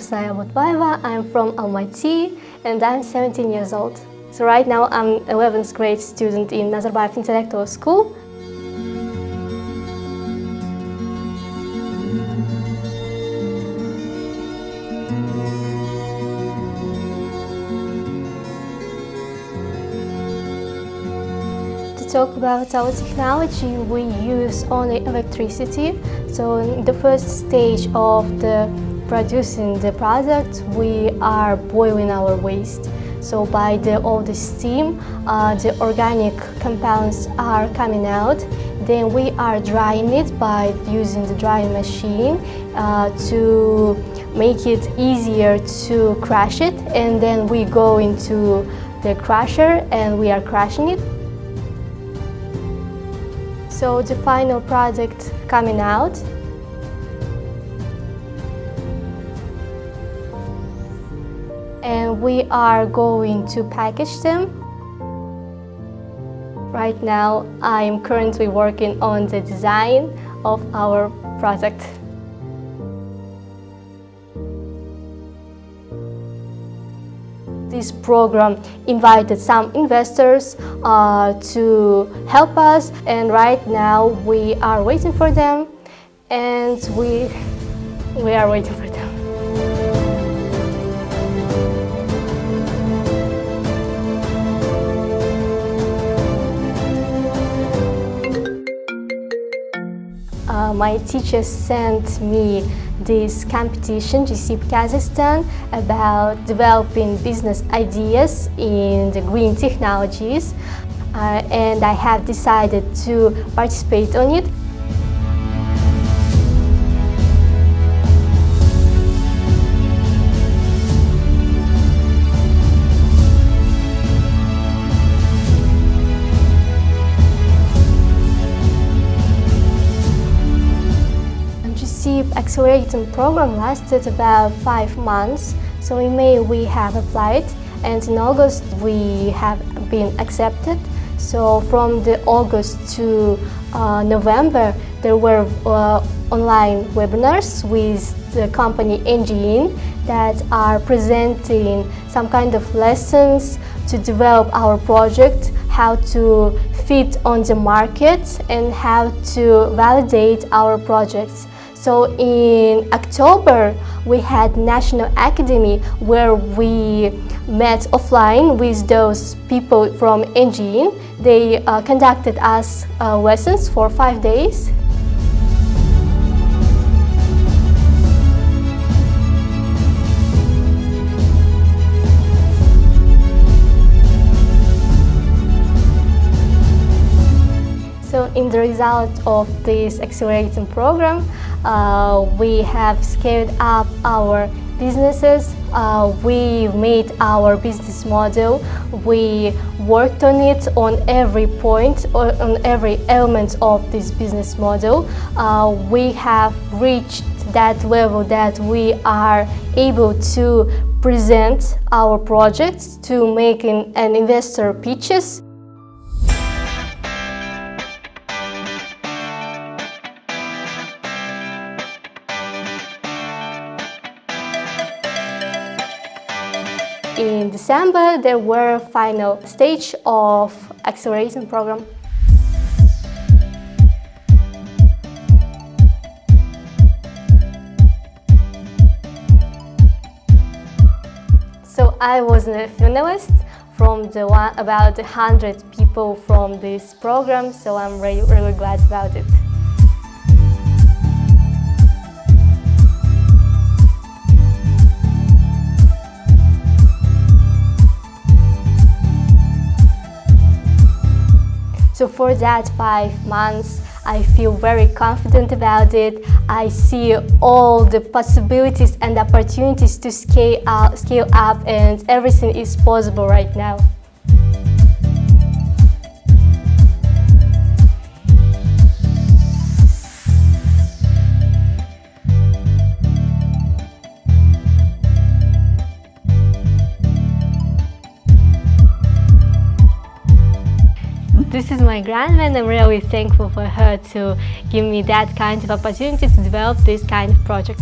Nursaya Butbaeva. I'm from Almaty and I'm 17 years old. So right now I'm 11th grade student in Nazarbayev Intellectual School. To talk about our technology, we use only electricity. So in the first stage of producing the product, we are boiling our waste. So by all the steam, the organic compounds are coming out. Then we are drying it by using the drying machine to make it easier to crush it. And then we go into the crusher and we are crushing it. So the final product coming out. And we are going to package them. Right now, I am currently working on the design of our product. This program invited some investors to help us, and right now we are waiting for them, and we are waiting for them. My teacher sent me this competition, GCIP Kazakhstan, about developing business ideas in the green technologies, and I have decided to participate on it. GCIP accelerating program lasted about 5 months. So in May we have applied, and in August we have been accepted. So from the August to November there were online webinars with the company IGTIC that are presenting some kind of lessons to develop our project, how to fit on the market and how to validate our projects. So in October, we had National Academy where we met offline with those people from IGTIC. They conducted us lessons for 5 days. So in the result of this accelerating program, we have scaled up our businesses, we made our business model, we worked on it on every point, on every element of this business model. We have reached that level that we are able to present our projects to making an investor pitches. In December, there were final stage of acceleration program. So I was a finalist from about 100 people from this program, so I'm really glad about it. So for that 5 months, I feel very confident about it. I see all the possibilities and opportunities to scale up, and everything is possible right now. This is my grandma, and I'm really thankful for her to give me that kind of opportunity to develop this kind of project.